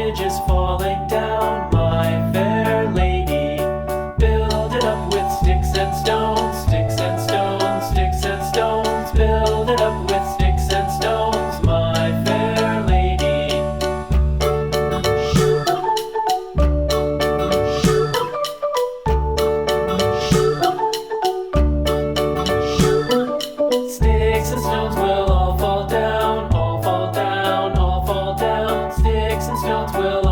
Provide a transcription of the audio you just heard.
bridge is falling down, my fair lady. Build it up with sticks and stones, sticks and stones, sticks and stones. Build it up with sticks and stones, my fair lady. Sticks and stones will all fall down, all fall down, all fall down. Sticks and stones will